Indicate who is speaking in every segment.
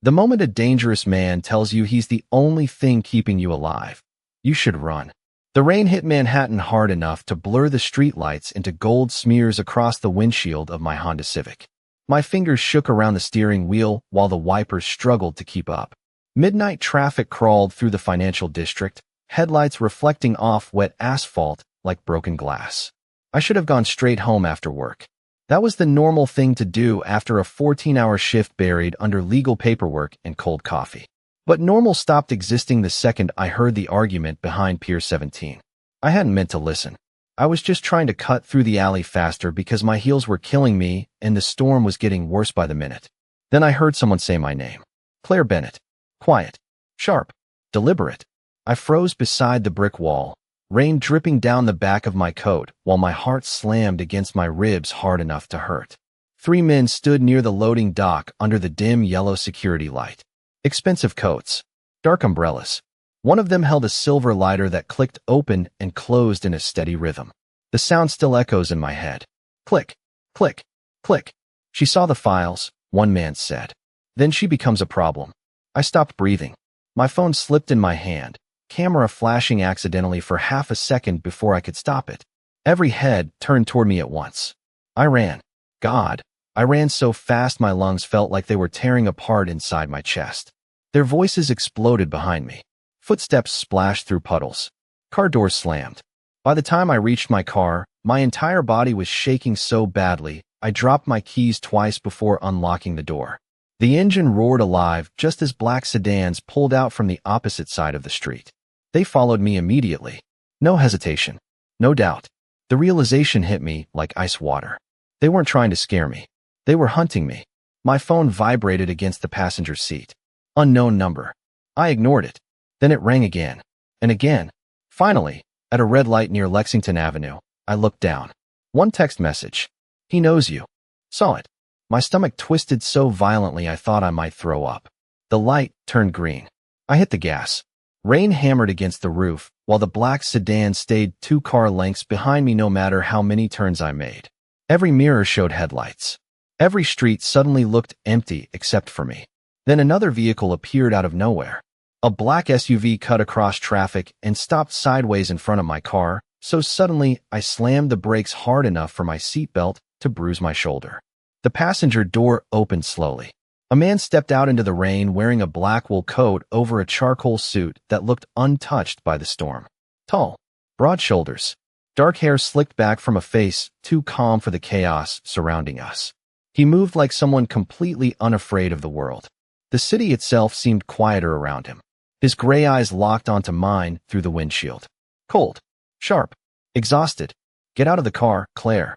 Speaker 1: The moment a dangerous man tells you he's the only thing keeping you alive, you should run. The rain hit Manhattan hard enough to blur the streetlights into gold smears across the windshield of my Honda Civic. My fingers shook around the steering wheel while the wipers struggled to keep up. Midnight traffic crawled through the financial district, headlights reflecting off wet asphalt like broken glass. I should have gone straight home after work. That was the normal thing to do after a 14-hour shift buried under legal paperwork and cold coffee. But normal stopped existing the second I heard the argument behind Pier 17. I hadn't meant to listen. I was just trying to cut through the alley faster because my heels were killing me and the storm was getting worse by the minute. Then I heard someone say my name. Claire Bennett. Quiet. Sharp. Deliberate. I froze beside the brick wall, rain dripping down the back of my coat while my heart slammed against my ribs hard enough to hurt. 3 men stood near the loading dock under the dim yellow security light. Expensive coats. Dark umbrellas. One of them held a silver lighter that clicked open and closed in a steady rhythm. The sound still echoes in my head. Click, click, click. She saw the files, one man said. Then she becomes a problem. I stopped breathing. My phone slipped in my hand, camera flashing accidentally for half a second before I could stop it. Every head turned toward me at once. I ran. God, I ran so fast my lungs felt like they were tearing apart inside my chest. Their voices exploded behind me. Footsteps splashed through puddles. Car doors slammed. By the time I reached my car, my entire body was shaking so badly, I dropped my keys twice before unlocking the door. The engine roared alive just as black sedans pulled out from the opposite side of the street. They followed me immediately. No hesitation. No doubt. The realization hit me like ice water. They weren't trying to scare me. They were hunting me. My phone vibrated against the passenger seat. Unknown number. I ignored it. Then it rang again. And again. Finally, at a red light near Lexington Avenue, I looked down. One text message. He knows you. Saw it. My stomach twisted so violently I thought I might throw up. The light turned green. I hit the gas. Rain hammered against the roof, while the black sedan stayed 2 car lengths behind me no matter how many turns I made. Every mirror showed headlights. Every street suddenly looked empty except for me. Then another vehicle appeared out of nowhere. A black SUV cut across traffic and stopped sideways in front of my car, so suddenly I slammed the brakes hard enough for my seatbelt to bruise my shoulder. The passenger door opened slowly. A man stepped out into the rain wearing a black wool coat over a charcoal suit that looked untouched by the storm. Tall, broad shoulders, dark hair slicked back from a face too calm for the chaos surrounding us. He moved like someone completely unafraid of the world. The city itself seemed quieter around him. His gray eyes locked onto mine through the windshield. Cold, sharp, exhausted. Get out of the car, Claire.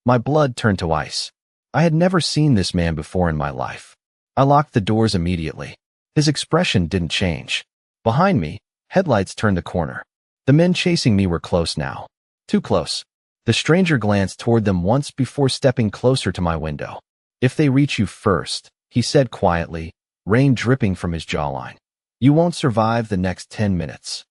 Speaker 1: My blood turned to ice. I had never seen this man before in my life. I locked the doors immediately. His expression didn't change. Behind me, headlights turned the corner. The men chasing me were close now. Too close. The stranger glanced toward them once before stepping closer to my window. If they reach you first, he said quietly, rain dripping from his jawline. You won't survive the next 10 minutes.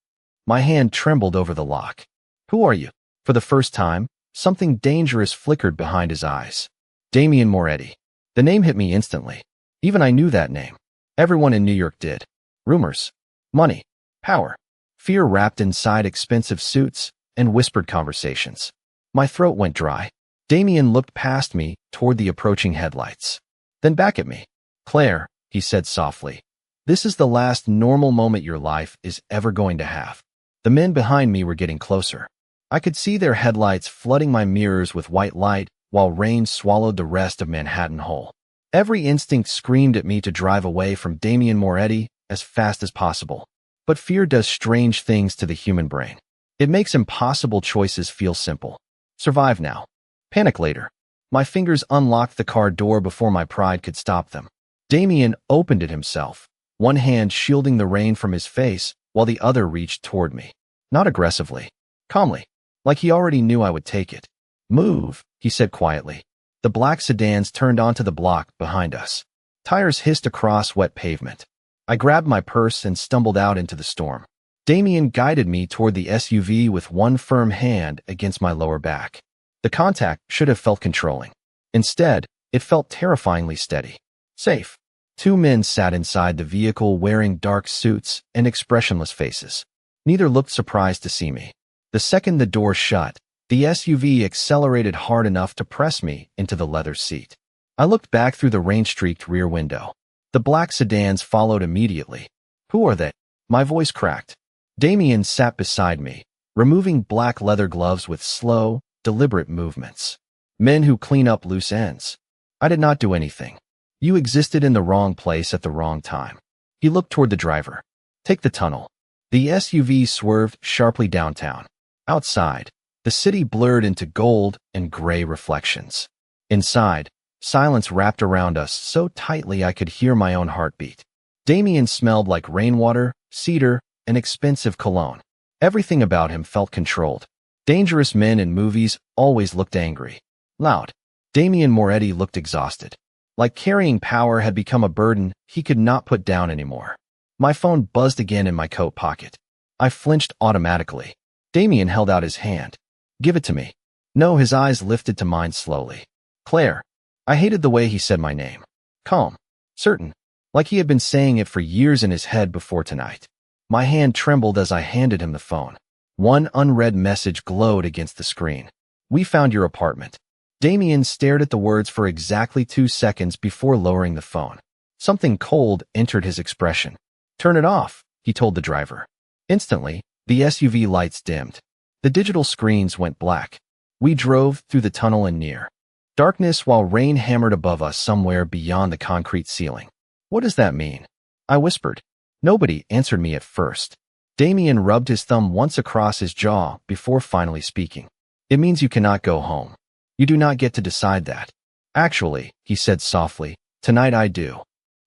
Speaker 1: My hand trembled over the lock. Who are you? For the first time, something dangerous flickered behind his eyes. Damian Moretti. The name hit me instantly. Even I knew that name. Everyone in New York did. Rumors. Money. Power. Fear wrapped inside expensive suits and whispered conversations. My throat went dry. Damian looked past me toward the approaching headlights. Then back at me. Claire, he said softly. This is the last normal moment your life is ever going to have. The men behind me were getting closer. I could see their headlights flooding my mirrors with white light while rain swallowed the rest of Manhattan whole. Every instinct screamed at me to drive away from Damian Moretti as fast as possible. But fear does strange things to the human brain. It makes impossible choices feel simple. Survive now. Panic later. My fingers unlocked the car door before my pride could stop them. Damian opened it himself, one hand shielding the rain from his face while the other reached toward me. Not aggressively. Calmly. Like he already knew I would take it. Move, he said quietly. The black sedans turned onto the block behind us. Tires hissed across wet pavement. I grabbed my purse and stumbled out into the storm. Damian guided me toward the SUV with one firm hand against my lower back. The contact should have felt controlling. Instead, it felt terrifyingly steady. Safe. Two men sat inside the vehicle wearing dark suits and expressionless faces. Neither looked surprised to see me. The second the door shut, the SUV accelerated hard enough to press me into the leather seat. I looked back through the rain-streaked rear window. The black sedans followed immediately. Who are they? My voice cracked. Damien sat beside me, removing black leather gloves with slow, deliberate movements. Men who clean up loose ends. I did not do anything. You existed in the wrong place at the wrong time. He looked toward the driver. Take the tunnel. The SUV swerved sharply downtown. Outside, the city blurred into gold and gray reflections. Inside, silence wrapped around us so tightly I could hear my own heartbeat. Damien smelled like rainwater, cedar, and expensive cologne. Everything about him felt controlled. Dangerous men in movies always looked angry. Loud. Damien Moretti looked exhausted. Like carrying power had become a burden he could not put down anymore. My phone buzzed again in my coat pocket. I flinched automatically. Damien held out his hand. Give it to me. No, his eyes lifted to mine slowly. Claire. I hated the way he said my name. Calm. Certain. Like he had been saying it for years in his head before tonight. My hand trembled as I handed him the phone. One unread message glowed against the screen. We found your apartment. Damien stared at the words for exactly 2 seconds before lowering the phone. Something cold entered his expression. Turn it off, he told the driver. Instantly, the SUV lights dimmed. The digital screens went black. We drove through the tunnel and near darkness while rain hammered above us somewhere beyond the concrete ceiling. What does that mean? I whispered. Nobody answered me at first. Damien rubbed his thumb once across his jaw before finally speaking. It means you cannot go home. You do not get to decide that. Actually, he said softly, tonight I do.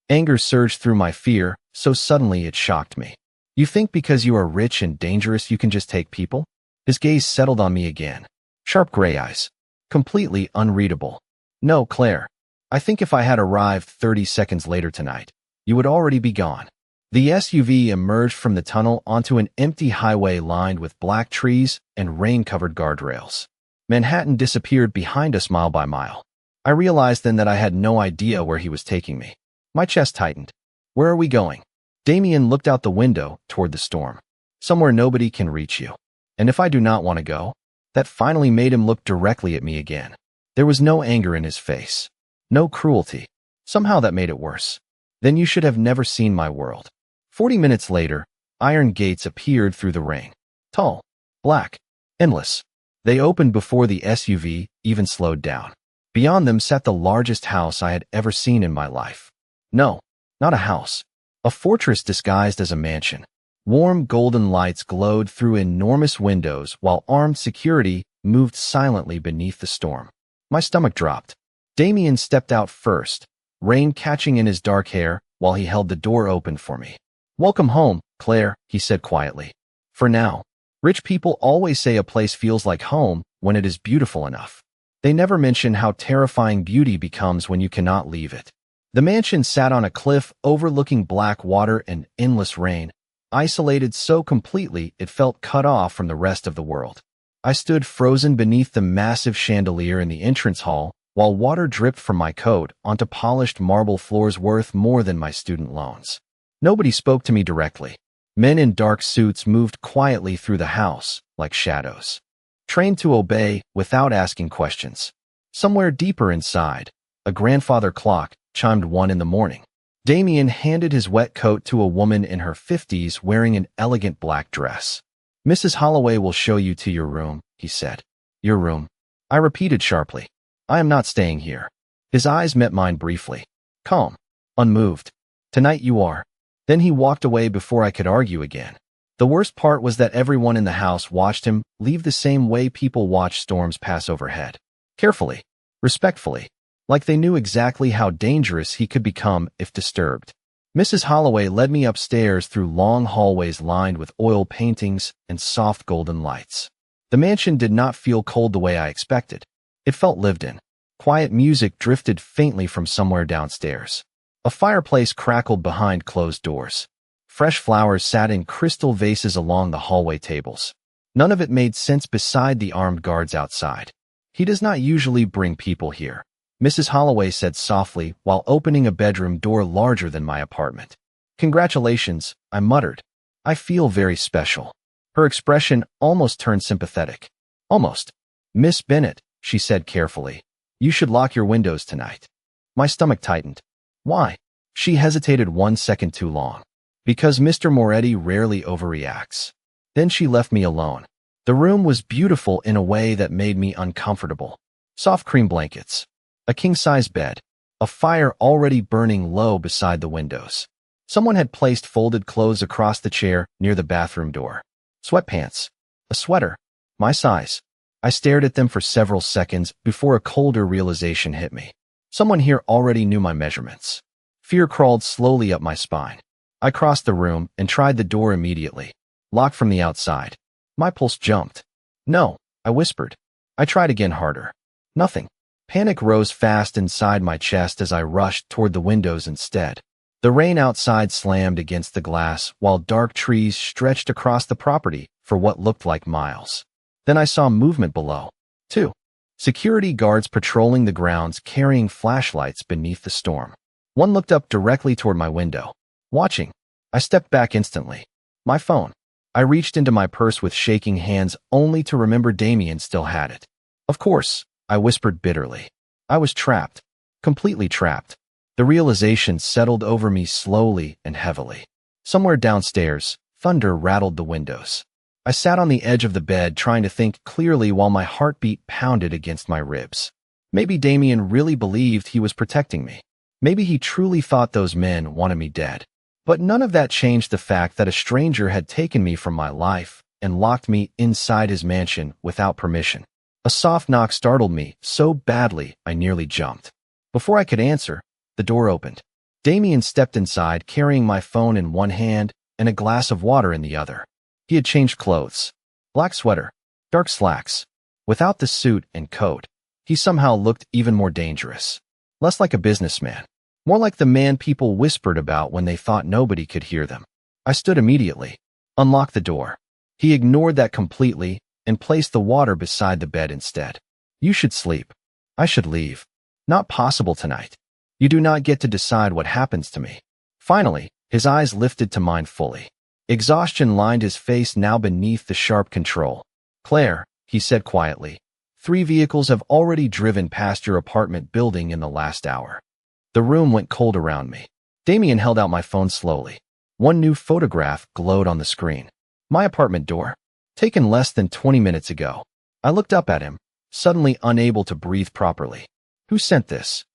Speaker 1: Anger surged through my fear, so suddenly it shocked me. You think because you are rich and dangerous you can just take people? His gaze settled on me again. Sharp gray eyes. Completely unreadable. No, Claire. I think if I had arrived 30 seconds later tonight, you would already be gone. The SUV emerged from the tunnel onto an empty highway lined with black trees and rain-covered guardrails. Manhattan disappeared behind us mile by mile. I realized then that I had no idea where he was taking me. My chest tightened. Where are we going? Damien looked out the window toward the storm. Somewhere nobody can reach you. And if I do not want to go? That finally made him look directly at me again. There was no anger in his face. No cruelty. Somehow that made it worse. Then you should have never seen my world. 40 minutes later, iron gates appeared through the rain. Tall, black, endless. They opened before the SUV even slowed down. Beyond them sat the largest house I had ever seen in my life. No, not a house. A fortress disguised as a mansion. Warm golden lights glowed through enormous windows while armed security moved silently beneath the storm. My stomach dropped. Damien stepped out first, rain catching in his dark hair while he held the door open for me. Welcome home, Claire, he said quietly. For now. Rich people always say a place feels like home when it is beautiful enough. They never mention how terrifying beauty becomes when you cannot leave it. The mansion sat on a cliff overlooking black water and endless rain, isolated so completely it felt cut off from the rest of the world. I stood frozen beneath the massive chandelier in the entrance hall while water dripped from my coat onto polished marble floors worth more than my student loans. Nobody spoke to me directly. Men in dark suits moved quietly through the house, like shadows, trained to obey without asking questions. Somewhere deeper inside, a grandfather clock chimed 1 in the morning. Damien handed his wet coat to a woman in her 50s wearing an elegant black dress. Mrs. Holloway will show you to your room, he said. Your room. I repeated sharply. I am not staying here. His eyes met mine briefly. Calm. Unmoved. Tonight you are. Then he walked away before I could argue again. The worst part was that everyone in the house watched him leave the same way people watch storms pass overhead. Carefully, respectfully, like they knew exactly how dangerous he could become if disturbed. Mrs. Holloway led me upstairs through long hallways lined with oil paintings and soft golden lights. The mansion did not feel cold the way I expected. It felt lived in. Quiet music drifted faintly from somewhere downstairs. A fireplace crackled behind closed doors. Fresh flowers sat in crystal vases along the hallway tables. None of it made sense beside the armed guards outside. He does not usually bring people here. Mrs. Holloway said softly while opening a bedroom door larger than my apartment. Congratulations, I muttered. I feel very special. Her expression almost turned sympathetic. Almost. Miss Bennett, she said carefully. You should lock your windows tonight. My stomach tightened. Why? She hesitated 1 second too long. Because Mr. Moretti rarely overreacts. Then she left me alone. The room was beautiful in a way that made me uncomfortable. Soft cream blankets. A king-size bed. A fire already burning low beside the windows. Someone had placed folded clothes across the chair near the bathroom door. Sweatpants. A sweater. My size. I stared at them for several seconds before a colder realization hit me. Someone here already knew my measurements. Fear crawled slowly up my spine. I crossed the room and tried the door immediately. Locked from the outside. My pulse jumped. No, I whispered. I tried again harder. Nothing. Panic rose fast inside my chest as I rushed toward the windows instead. The rain outside slammed against the glass while dark trees stretched across the property for what looked like miles. Then I saw movement below. 2. Security guards patrolling the grounds carrying flashlights beneath the storm. One looked up directly toward my window. Watching. I stepped back instantly. My phone. I reached into my purse with shaking hands only to remember Damien still had it. Of course, I whispered bitterly. I was trapped. Completely trapped. The realization settled over me slowly and heavily. Somewhere downstairs, thunder rattled the windows. I sat on the edge of the bed trying to think clearly while my heartbeat pounded against my ribs. Maybe Damien really believed he was protecting me. Maybe he truly thought those men wanted me dead. But none of that changed the fact that a stranger had taken me from my life and locked me inside his mansion without permission. A soft knock startled me so badly I nearly jumped. Before I could answer, the door opened. Damien stepped inside carrying my phone in one hand and a glass of water in the other. He had changed clothes. Black sweater, dark slacks. Without the suit and coat, he somehow looked even more dangerous. Less like a businessman. More like the man people whispered about when they thought nobody could hear them. I stood immediately. Unlocked the door. He ignored that completely and placed the water beside the bed instead. You should sleep. I should leave. Not possible tonight. You do not get to decide what happens to me. Finally, his eyes lifted to mine fully. Exhaustion lined his face now beneath the sharp control. Claire, he said quietly, 3 vehicles have already driven past your apartment building in the last hour. The room went cold around me. Damien held out my phone slowly. One new photograph glowed on the screen. My apartment door. Taken less than 20 minutes ago. I looked up at him, suddenly unable to breathe properly. Who sent this?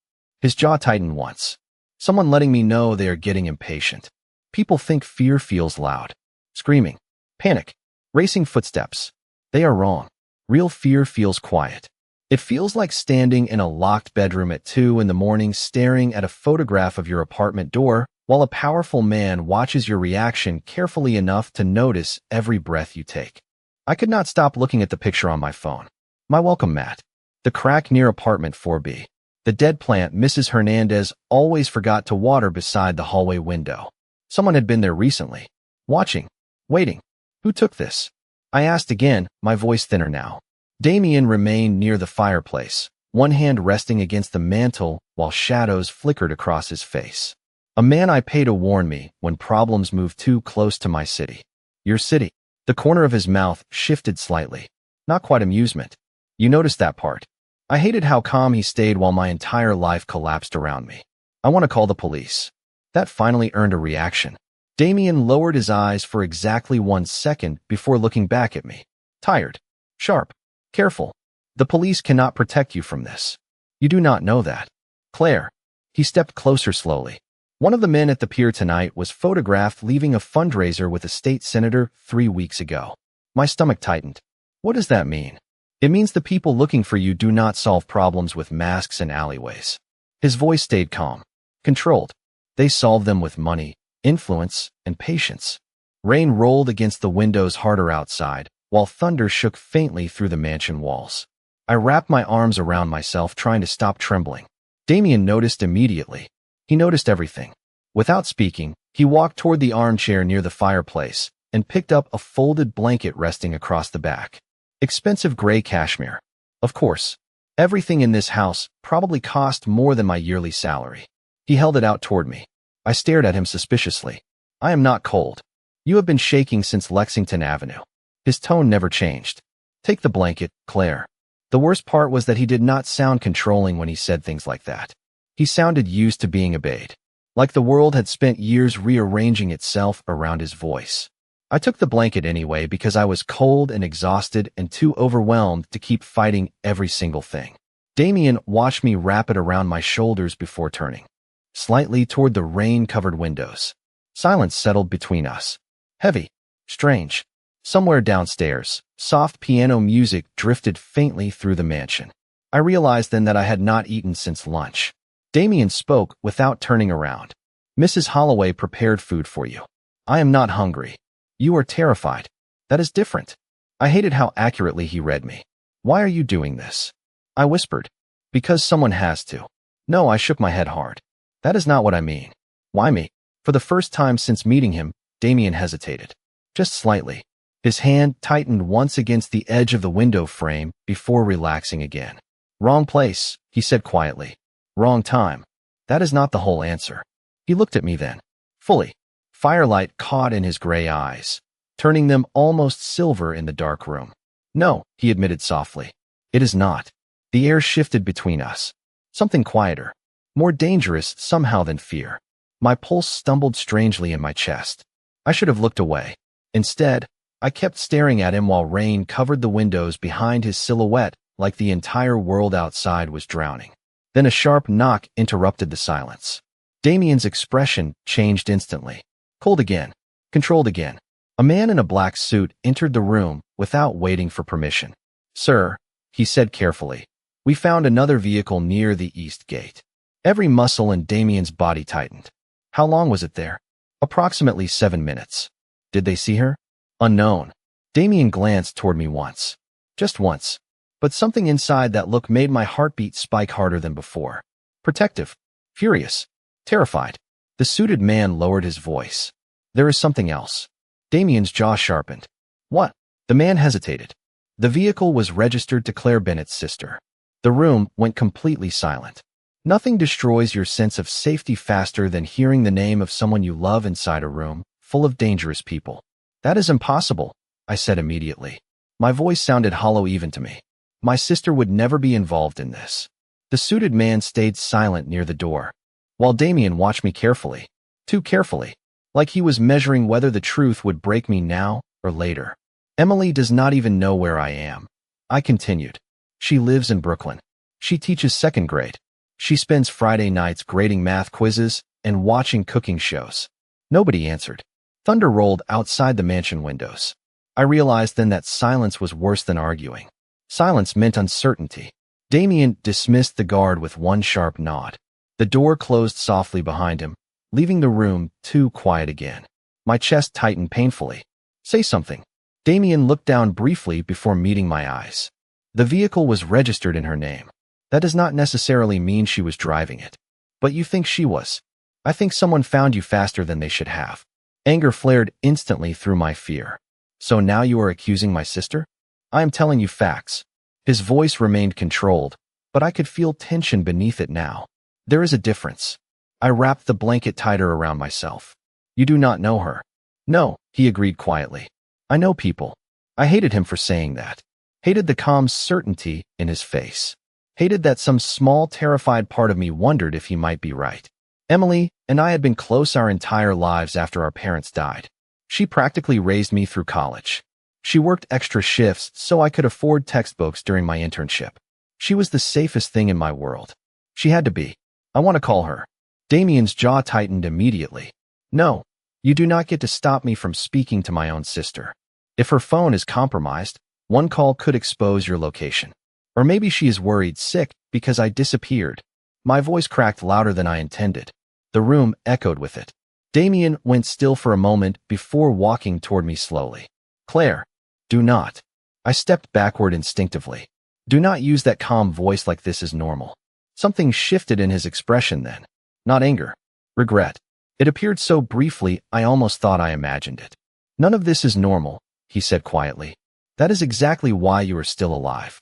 Speaker 1: His jaw tightened once. Someone letting me know they are getting impatient. People think fear feels loud. Screaming. Panic. Racing footsteps. They are wrong. Real fear feels quiet. It feels like standing in a locked bedroom at 2 in the morning staring at a photograph of your apartment door while a powerful man watches your reaction carefully enough to notice every breath you take. I could not stop looking at the picture on my phone. My welcome mat. The crack near apartment 4B. The dead plant Mrs. Hernandez always forgot to water beside the hallway window. Someone had been there recently. Watching. Waiting. Who took this? I asked again, my voice thinner now. Damien remained near the fireplace, one hand resting against the mantel while shadows flickered across his face. A man I pay to warn me when problems move too close to my city. Your city. The corner of his mouth shifted slightly. Not quite amusement. You noticed that part. I hated how calm he stayed while my entire life collapsed around me. I want to call the police. That finally earned a reaction. Damien lowered his eyes for exactly 1 second before looking back at me. Tired. Sharp. Careful. The police cannot protect you from this. You do not know that. Claire. He stepped closer slowly. One of the men at the pier tonight was photographed leaving a fundraiser with a state senator 3 weeks ago. My stomach tightened. What does that mean? It means the people looking for you do not solve problems with masks and alleyways. His voice stayed calm. Controlled. They solve them with money, influence, and patience. Rain rolled against the windows harder outside, while thunder shook faintly through the mansion walls. I wrapped my arms around myself trying to stop trembling. Damien noticed immediately. He noticed everything. Without speaking, he walked toward the armchair near the fireplace and picked up a folded blanket resting across the back. Expensive gray cashmere. Of course. Everything in this house probably cost more than my yearly salary. He held it out toward me. I stared at him suspiciously. I am not cold. You have been shaking since Lexington Avenue. His tone never changed. Take the blanket, Claire. The worst part was that he did not sound controlling when he said things like that. He sounded used to being obeyed, like the world had spent years rearranging itself around his voice. I took the blanket anyway because I was cold and exhausted and too overwhelmed to keep fighting every single thing. Damien watched me wrap it around my shoulders before turning slightly toward the rain-covered windows. Silence settled between us. Heavy, strange. Somewhere downstairs, soft piano music drifted faintly through the mansion. I realized then that I had not eaten since lunch. Damien spoke without turning around. Mrs. Holloway prepared food for you. I am not hungry. You are terrified. That is different. I hated how accurately he read me. Why are you doing this? I whispered. Because someone has to. No, I shook my head hard. That is not what I mean. Why me? For the first time since meeting him, Damien hesitated. Just slightly. His hand tightened once against the edge of the window frame before relaxing again. Wrong place, he said quietly. Wrong time. That is not the whole answer. He looked at me then. Fully. Firelight caught in his gray eyes, turning them almost silver in the dark room. No, he admitted softly. It is not. The air shifted between us. Something quieter. More dangerous somehow than fear. My pulse stumbled strangely in my chest. I should have looked away. Instead, I kept staring at him while rain covered the windows behind his silhouette like the entire world outside was drowning. Then a sharp knock interrupted the silence. Damien's expression changed instantly. Cold again. Controlled again. A man in a black suit entered the room without waiting for permission. Sir, he said carefully, we found another vehicle near the east gate. Every muscle in Damien's body tightened. How long was it there? Approximately 7 minutes. Did they see her? Unknown. Damien glanced toward me once. Just once. But something inside that look made my heartbeat spike harder than before. Protective. Furious. Terrified. The suited man lowered his voice. There is something else. Damien's jaw sharpened. What? The man hesitated. The vehicle was registered to Claire Bennett's sister. The room went completely silent. Nothing destroys your sense of safety faster than hearing the name of someone you love inside a room full of dangerous people. That is impossible, I said immediately. My voice sounded hollow even to me. My sister would never be involved in this. The suited man stayed silent near the door, while Damien watched me carefully, too carefully, like he was measuring whether the truth would break me now or later. Emily does not even know where I am. I continued. She lives in Brooklyn. She teaches 2nd grade. She spends Friday nights grading math quizzes and watching cooking shows. Nobody answered. Thunder rolled outside the mansion windows. I realized then that silence was worse than arguing. Silence meant uncertainty. Damien dismissed the guard with one sharp nod. The door closed softly behind him, leaving the room too quiet again. My chest tightened painfully. Say something. Damien looked down briefly before meeting my eyes. The vehicle was registered in her name. That does not necessarily mean she was driving it. But you think she was. I think someone found you faster than they should have. Anger flared instantly through my fear. So now you are accusing my sister? I am telling you facts. His voice remained controlled, but I could feel tension beneath it now. There is a difference. I wrapped the blanket tighter around myself. You do not know her. No, he agreed quietly. I know people. I hated him for saying that. Hated the calm certainty in his face. Hated that some small, terrified part of me wondered if he might be right. Emily and I had been close our entire lives after our parents died. She practically raised me through college. She worked extra shifts so I could afford textbooks during my internship. She was the safest thing in my world. She had to be. I want to call her. Damien's jaw tightened immediately. No, you do not get to stop me from speaking to my own sister. If her phone is compromised, one call could expose your location. Or maybe she is worried sick because I disappeared. My voice cracked louder than I intended. The room echoed with it. Damien went still for a moment before walking toward me slowly. Claire, do not. I stepped backward instinctively. Do not use that calm voice like this is normal. Something shifted in his expression then. Not anger. Regret. It appeared so briefly I almost thought I imagined it. None of this is normal, he said quietly. That is exactly why you are still alive.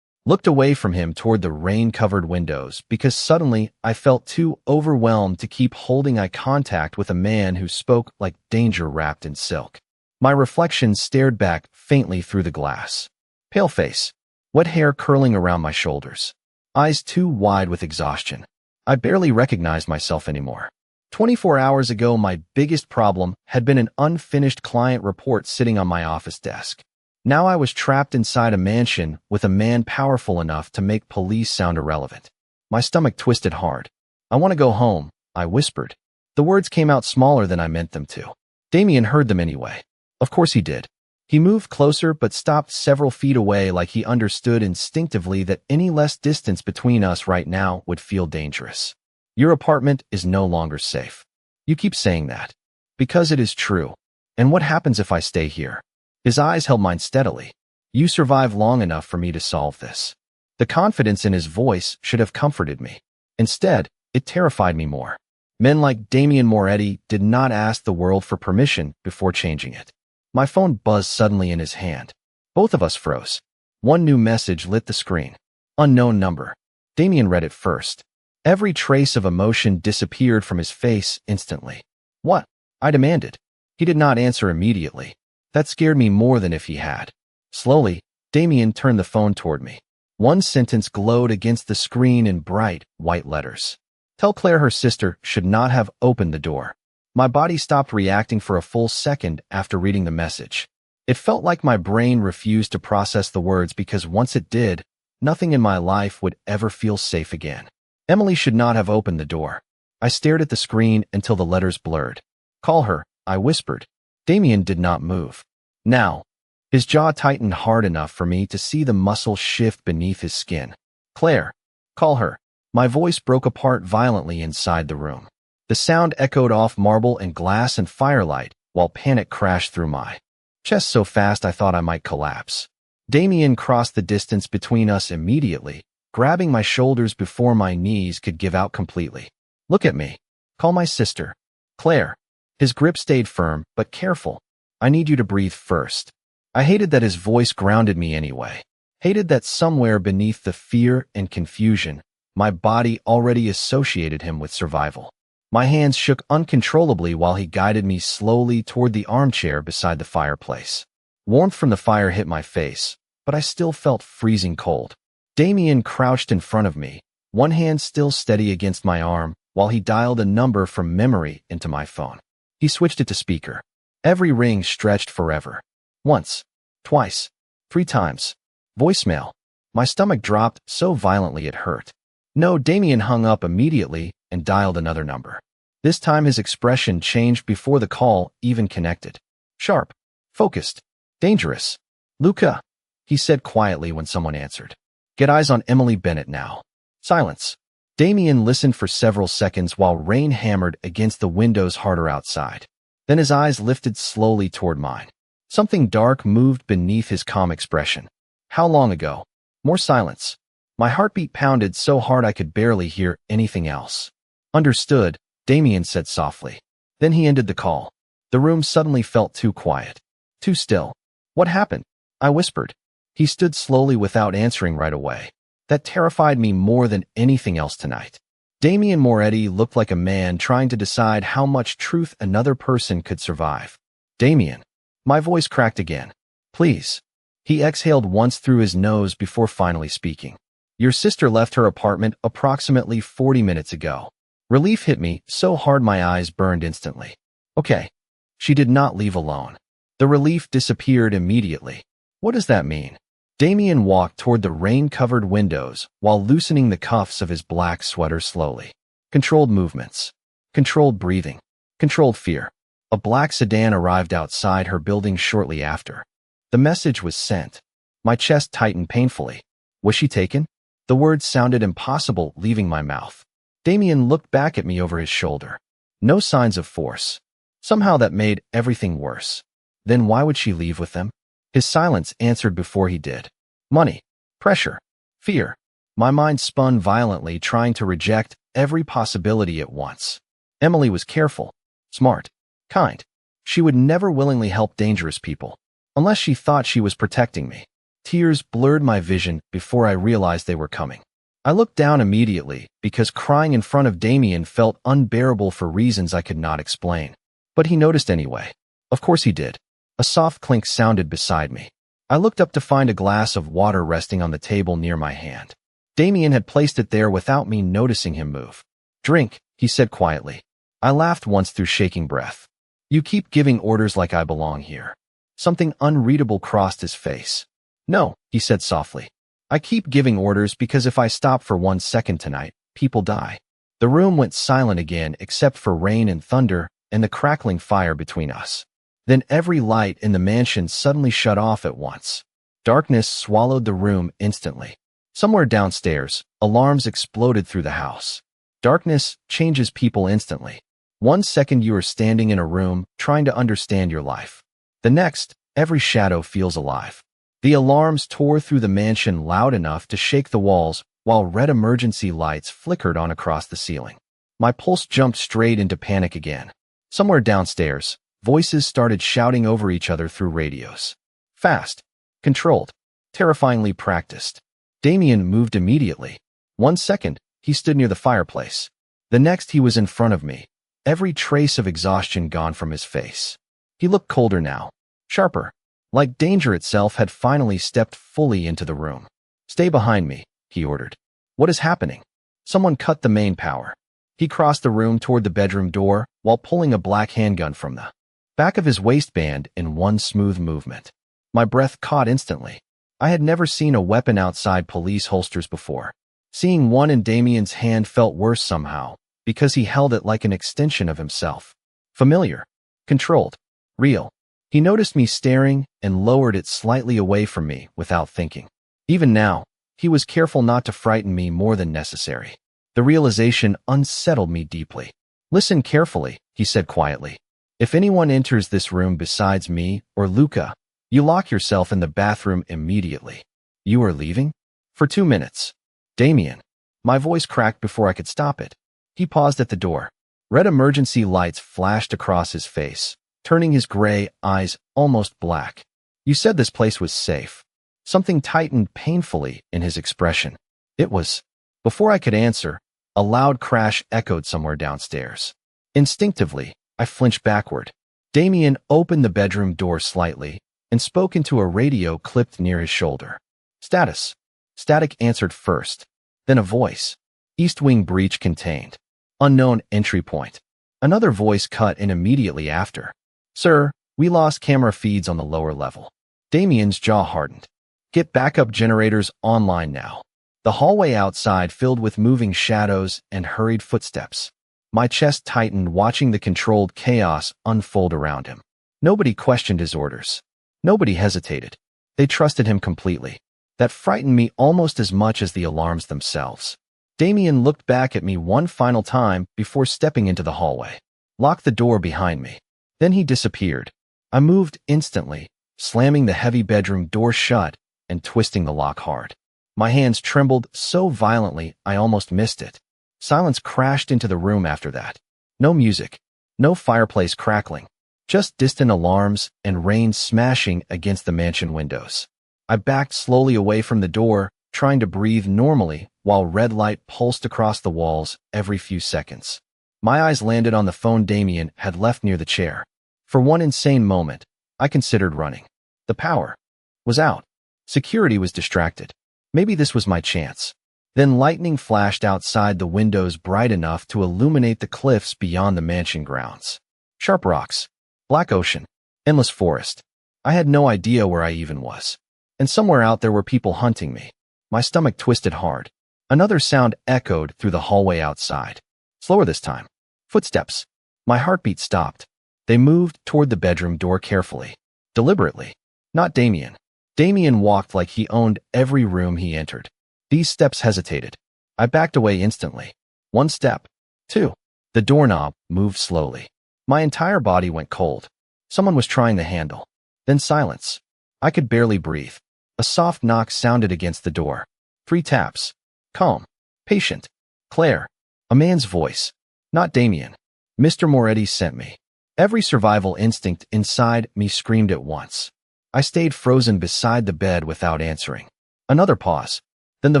Speaker 1: looked away from him toward the rain-covered windows because suddenly I felt too overwhelmed to keep holding eye contact with a man who spoke like danger wrapped in silk. My reflection stared back faintly through the glass. Pale face, wet hair curling around my shoulders, eyes too wide with exhaustion. I barely recognized myself anymore. 24 hours ago, my biggest problem had been an unfinished client report sitting on my office desk. Now I was trapped inside a mansion with a man powerful enough to make police sound irrelevant. My stomach twisted hard. "I want to go home," I whispered. The words came out smaller than I meant them to. Damien heard them anyway. Of course he did. He moved closer but stopped several feet away like he understood instinctively that any less distance between us right now would feel dangerous. "Your apartment is no longer safe. You keep saying that. Because it is true. And what happens if I stay here?" His eyes held mine steadily. "You survived long enough for me to solve this." The confidence in his voice should have comforted me. Instead, it terrified me more. Men like Damien Moretti did not ask the world for permission before changing it. My phone buzzed suddenly in his hand. Both of us froze. One new message lit the screen. Unknown number. Damien read it first. Every trace of emotion disappeared from his face instantly. "What?" I demanded. He did not answer immediately. That scared me more than if he had. Slowly, Damien turned the phone toward me. One sentence glowed against the screen in bright, white letters. "Tell Claire her sister should not have opened the door." My body stopped reacting for a full second after reading the message. It felt like my brain refused to process the words because once it did, nothing in my life would ever feel safe again. Emily should not have opened the door. I stared at the screen until the letters blurred. "Call her," I whispered. Damien did not move. Now, his jaw tightened hard enough for me to see the muscle shift beneath his skin. "Claire, call her." My voice broke apart violently inside the room. The sound echoed off marble and glass and firelight, while panic crashed through my chest so fast I thought I might collapse. Damien crossed the distance between us immediately, grabbing my shoulders before my knees could give out completely. "Look at me. Call my sister. Claire." His grip stayed firm, but careful. "I need you to breathe first." I hated that his voice grounded me anyway. Hated that somewhere beneath the fear and confusion, my body already associated him with survival. My hands shook uncontrollably while he guided me slowly toward the armchair beside the fireplace. Warmth from the fire hit my face, but I still felt freezing cold. Damien crouched in front of me, one hand still steady against my arm, while he dialed a number from memory into my phone. He switched it to speaker. Every ring stretched forever. Once, twice, 3 times. Voicemail. My stomach dropped so violently it hurt. No, Damien hung up immediately and dialed another number. This time his expression changed before the call even connected. Sharp, focused, dangerous. "Luca," he said quietly when someone answered. "Get eyes on Emily Bennett now." Silence. Damien listened for several seconds while rain hammered against the windows harder outside. Then his eyes lifted slowly toward mine. Something dark moved beneath his calm expression. "How long ago?" More silence. My heartbeat pounded so hard I could barely hear anything else. "Understood," Damien said softly. Then he ended the call. The room suddenly felt too quiet. Too still. "What happened?" I whispered. He stood slowly without answering right away. That terrified me more than anything else tonight. Damien Moretti looked like a man trying to decide how much truth another person could survive. "Damien." My voice cracked again. "Please." He exhaled once through his nose before finally speaking. "Your sister left her apartment approximately 40 minutes ago." Relief hit me so hard my eyes burned instantly. "Okay." She did not leave alone. The relief disappeared immediately. What does that mean? Damien walked toward the rain-covered windows while loosening the cuffs of his black sweater slowly. Controlled movements. Controlled breathing. Controlled fear. A black sedan arrived outside her building shortly after. The message was sent. My chest tightened painfully. Was she taken? The words sounded impossible leaving my mouth. Damien looked back at me over his shoulder. No signs of force. Somehow that made everything worse. Then why would she leave with them? His silence answered before he did. Money. Pressure. Fear. My mind spun violently, trying to reject every possibility at once. Emily was careful, smart, kind. She would never willingly help dangerous people, unless she thought she was protecting me. Tears blurred my vision before I realized they were coming. I looked down immediately because crying in front of Damien felt unbearable for reasons I could not explain. But he noticed anyway. Of course he did. A soft clink sounded beside me. I looked up to find a glass of water resting on the table near my hand. Damien had placed it there without me noticing him move. "Drink," he said quietly. I laughed once through shaking breath. "You keep giving orders like I belong here." Something unreadable crossed his face. "No," he said softly. "I keep giving orders because if I stop for 1 second tonight, people die." The room went silent again except for rain and thunder and the crackling fire between us. Then every light in the mansion suddenly shut off at once. Darkness swallowed the room instantly. Somewhere downstairs, alarms exploded through the house. Darkness changes people instantly. 1 second you are standing in a room trying to understand your life. The next, every shadow feels alive. The alarms tore through the mansion loud enough to shake the walls while red emergency lights flickered on across the ceiling. My pulse jumped straight into panic again. Somewhere downstairs, voices started shouting over each other through radios. Fast, controlled, terrifyingly practiced. Damien moved immediately. 1 second, he stood near the fireplace. The next, he was in front of me, every trace of exhaustion gone from his face. He looked colder now, sharper, like danger itself had finally stepped fully into the room. "Stay behind me," he ordered. "What is happening?" Someone cut the main power. He crossed the room toward the bedroom door while pulling a black handgun from the back of his waistband in one smooth movement. My breath caught instantly. I had never seen a weapon outside police holsters before. Seeing one in Damien's hand felt worse somehow, because he held it like an extension of himself. Familiar, controlled, real. He noticed me staring and lowered it slightly away from me without thinking. Even now, he was careful not to frighten me more than necessary. The realization unsettled me deeply. "Listen carefully," he said quietly. "If anyone enters this room besides me or Luca, you lock yourself in the bathroom immediately. You are leaving? For 2 minutes. Damien." My voice cracked before I could stop it. He paused at the door. Red emergency lights flashed across his face, turning his gray eyes almost black. "You said this place was safe." Something tightened painfully in his expression. It was. Before I could answer, a loud crash echoed somewhere downstairs. Instinctively, I flinched backward. Damien opened the bedroom door slightly and spoke into a radio clipped near his shoulder. "Status." Static answered first, then a voice. "East Wing breach contained. Unknown entry point." Another voice cut in immediately after. "Sir, we lost camera feeds on the lower level." Damien's jaw hardened. "Get backup generators online now." The hallway outside filled with moving shadows and hurried footsteps. My chest tightened watching the controlled chaos unfold around him. Nobody questioned his orders. Nobody hesitated. They trusted him completely. That frightened me almost as much as the alarms themselves. Damien looked back at me one final time before stepping into the hallway. Locked the door behind me. Then he disappeared. I moved instantly, slamming the heavy bedroom door shut and twisting the lock hard. My hands trembled so violently I almost missed it. Silence crashed into the room after that. No music, no fireplace crackling, just distant alarms and rain smashing against the mansion windows. I backed slowly away from the door, trying to breathe normally while red light pulsed across the walls every few seconds. My eyes landed on the phone Damien had left near the chair. For one insane moment, I considered running. The power was out. Security was distracted. Maybe this was my chance. Then lightning flashed outside the windows bright enough to illuminate the cliffs beyond the mansion grounds. Sharp rocks, black ocean, endless forest. I had no idea where I even was. And somewhere out there were people hunting me. My stomach twisted hard. Another sound echoed through the hallway outside. Slower this time. Footsteps. My heartbeat stopped. They moved toward the bedroom door carefully. Deliberately. Not Damien. Damien walked like he owned every room he entered. These steps hesitated. I backed away instantly. 1 step. 2. The doorknob moved slowly. My entire body went cold. Someone was trying the handle. Then silence. I could barely breathe. A soft knock sounded against the door. 3 taps. Calm. Patient. Claire. A man's voice. Not Damien. Mr. Moretti sent me. Every survival instinct inside me screamed at once. I stayed frozen beside the bed without answering. Another pause. Then the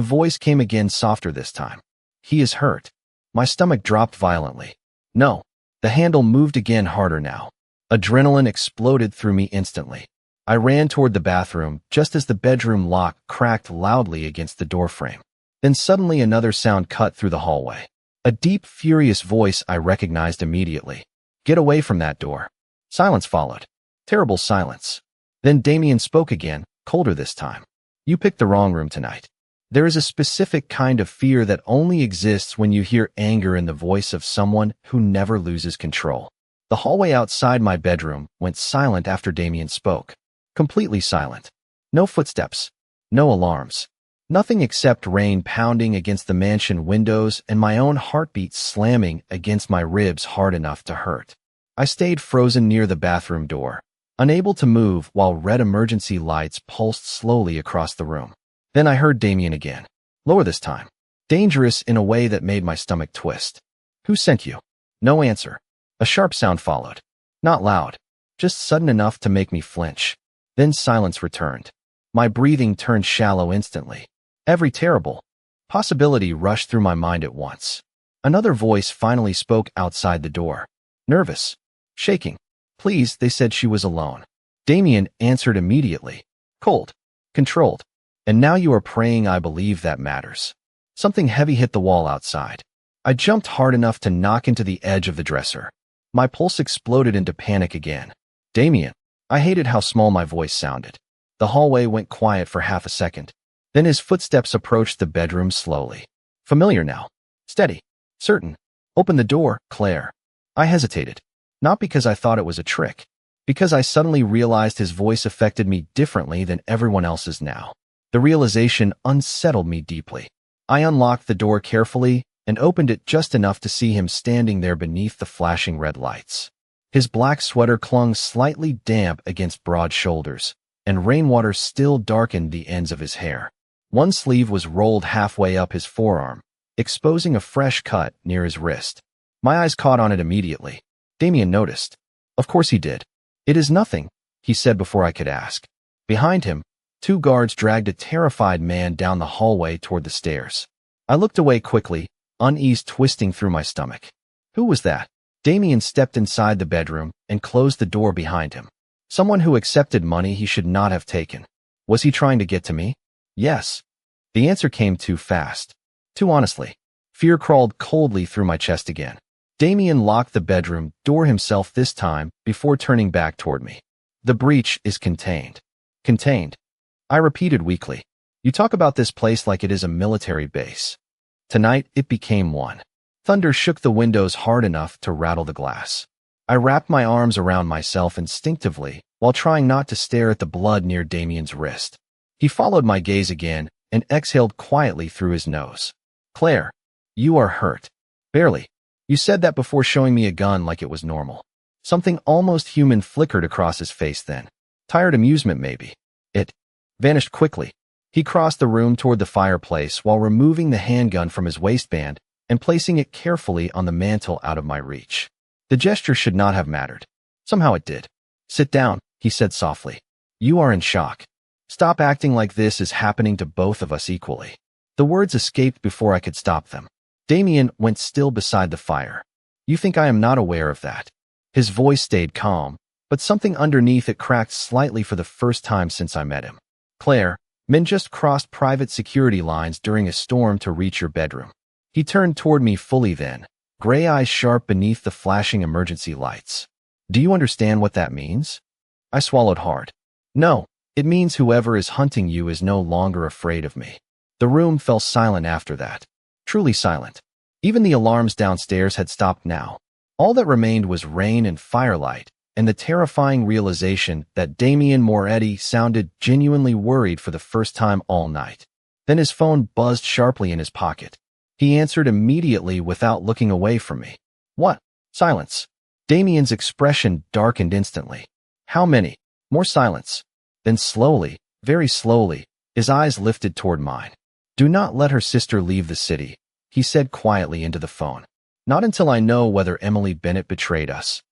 Speaker 1: voice came again, softer this time. He is hurt. My stomach dropped violently. No. The handle moved again, harder now. Adrenaline exploded through me instantly. I ran toward the bathroom just as the bedroom lock cracked loudly against the doorframe. Then suddenly another sound cut through the hallway. A deep, furious voice I recognized immediately. Get away from that door. Silence followed. Terrible silence. Then Damien spoke again, colder this time. You picked the wrong room tonight. There is a specific kind of fear that only exists when you hear anger in the voice of someone who never loses control. The hallway outside my bedroom went silent after Damien spoke. Completely silent. No footsteps. No alarms. Nothing except rain pounding against the mansion windows and my own heartbeat slamming against my ribs hard enough to hurt. I stayed frozen near the bathroom door, unable to move while red emergency lights pulsed slowly across the room. Then I heard Damien again. Lower this time. Dangerous in a way that made my stomach twist. Who sent you? No answer. A sharp sound followed. Not loud. Just sudden enough to make me flinch. Then silence returned. My breathing turned shallow instantly. Every terrible possibility rushed through my mind at once. Another voice finally spoke outside the door. Nervous. Shaking. Please, they said she was alone. Damien answered immediately. Cold. Controlled. And now you are praying I believe that matters. Something heavy hit the wall outside. I jumped hard enough to knock into the edge of the dresser. My pulse exploded into panic again. Damien. I hated how small my voice sounded. The hallway went quiet for half a second. Then his footsteps approached the bedroom slowly. Familiar now. Steady. Certain. Open the door, Claire. I hesitated. Not because I thought it was a trick. Because I suddenly realized his voice affected me differently than everyone else's now. The realization unsettled me deeply. I unlocked the door carefully and opened it just enough to see him standing there beneath the flashing red lights. His black sweater clung slightly damp against broad shoulders, and rainwater still darkened the ends of his hair. One sleeve was rolled halfway up his forearm, exposing a fresh cut near his wrist. My eyes caught on it immediately. Damien noticed. Of course he did. It is nothing, he said before I could ask. Behind him, 2 guards dragged a terrified man down the hallway toward the stairs. I looked away quickly, unease twisting through my stomach. Who was that? Damien stepped inside the bedroom and closed the door behind him. Someone who accepted money he should not have taken. Was he trying to get to me? Yes. The answer came too fast. Too honestly. Fear crawled coldly through my chest again. Damien locked the bedroom door himself this time before turning back toward me. The breach is contained. Contained. I repeated weakly. You talk about this place like it is a military base. Tonight, it became one. Thunder shook the windows hard enough to rattle the glass. I wrapped my arms around myself instinctively while trying not to stare at the blood near Damien's wrist. He followed my gaze again and exhaled quietly through his nose. Claire, you are hurt. Barely. You said that before showing me a gun like it was normal. Something almost human flickered across his face then. Tired amusement, maybe. It vanished quickly. He crossed the room toward the fireplace while removing the handgun from his waistband and placing it carefully on the mantel out of my reach. The gesture should not have mattered. Somehow it did. Sit down, he said softly. You are in shock. Stop acting like this is happening to both of us equally. The words escaped before I could stop them. Damien went still beside the fire. You think I am not aware of that? His voice stayed calm, but something underneath it cracked slightly for the first time since I met him. Claire, men just crossed private security lines during a storm to reach your bedroom. He turned toward me fully then, gray eyes sharp beneath the flashing emergency lights. Do you understand what that means? I swallowed hard. No, it means whoever is hunting you is no longer afraid of me. The room fell silent after that. Truly silent. Even the alarms downstairs had stopped now. All that remained was rain and firelight, and the terrifying realization that Damien Moretti sounded genuinely worried for the first time all night. Then his phone buzzed sharply in his pocket. He answered immediately without looking away from me. What? Silence. Damien's expression darkened instantly. How many? More silence. Then slowly, very slowly, his eyes lifted toward mine. Do not let her sister leave the city, he said quietly into the phone. Not until I know whether Emily Bennett betrayed us,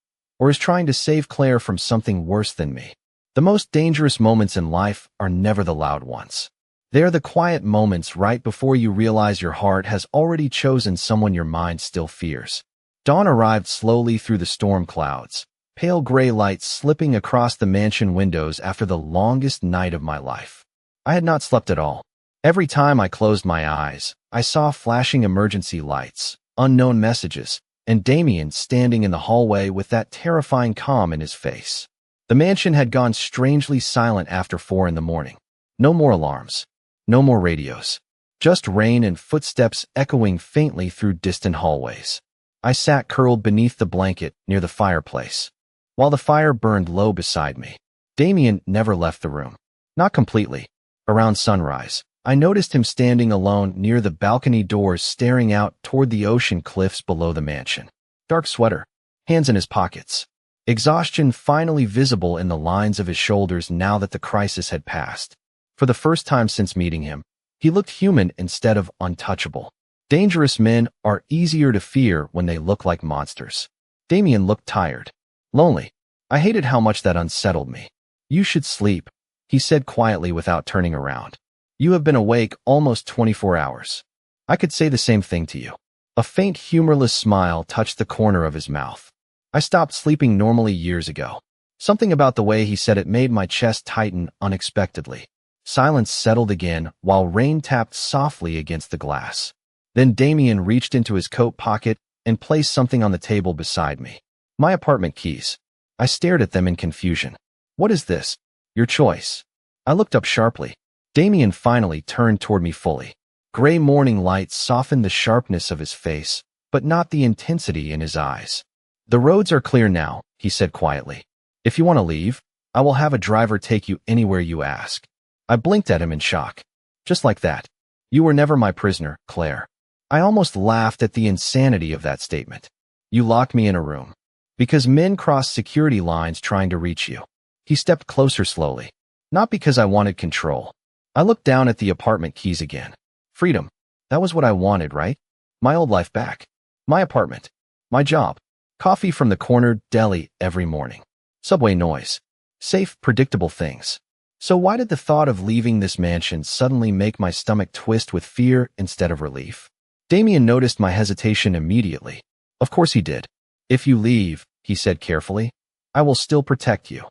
Speaker 1: or is trying to save Claire from something worse than me. The most dangerous moments in life are never the loud ones. They are the quiet moments right before you realize your heart has already chosen someone your mind still fears. Dawn arrived slowly through the storm clouds, pale gray lights slipping across the mansion windows after the longest night of my life. I had not slept at all. Every time I closed my eyes, I saw flashing emergency lights, unknown messages, and Damien standing in the hallway with that terrifying calm in his face. The mansion had gone strangely silent after 4 in the morning. No more alarms. No more radios. Just rain and footsteps echoing faintly through distant hallways. I sat curled beneath the blanket near the fireplace, while the fire burned low beside me. Damien never left the room. Not completely. Around sunrise, I noticed him standing alone near the balcony doors staring out toward the ocean cliffs below the mansion. Dark sweater, hands in his pockets. Exhaustion finally visible in the lines of his shoulders now that the crisis had passed. For the first time since meeting him, he looked human instead of untouchable. Dangerous men are easier to fear when they look like monsters. Damien looked tired, lonely. I hated how much that unsettled me. "You should sleep," he said quietly without turning around. "You have been awake almost 24 hours. I could say the same thing to you." A faint humorless smile touched the corner of his mouth. I stopped sleeping normally years ago. Something about the way he said it made my chest tighten unexpectedly. Silence settled again while rain tapped softly against the glass. Then Damien reached into his coat pocket and placed something on the table beside me. My apartment keys. I stared at them in confusion. "What is this?" "Your choice." I looked up sharply. Damien finally turned toward me fully. Gray morning light softened the sharpness of his face, but not the intensity in his eyes. "The roads are clear now," he said quietly. "If you want to leave, I will have a driver take you anywhere you ask." I blinked at him in shock. "Just like that. You were never my prisoner, Claire." I almost laughed at the insanity of that statement. "You locked me in a room. Because men cross security lines trying to reach you." He stepped closer slowly. "Not because I wanted control." I looked down at the apartment keys again. Freedom. That was what I wanted, right? My old life back. My apartment. My job. Coffee from the corner deli every morning. Subway noise. Safe, predictable things. So why did the thought of leaving this mansion suddenly make my stomach twist with fear instead of relief? Damien noticed my hesitation immediately. Of course he did. "If you leave," he said carefully, "I will still protect you."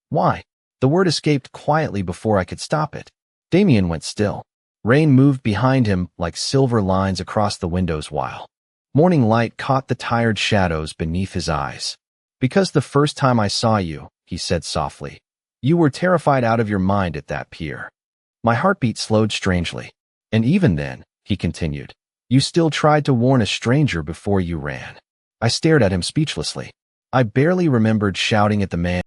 Speaker 1: "Why?" The word escaped quietly before I could stop it. Damien went still. Rain moved behind him like silver lines across the windows while morning light caught the tired shadows beneath his eyes. "Because the first time I saw you," he said softly, "you were terrified out of your mind at that pier." My heartbeat slowed strangely. "And even then," he continued, "you still tried to warn a stranger before you ran." I stared at him speechlessly. I barely remembered shouting at the man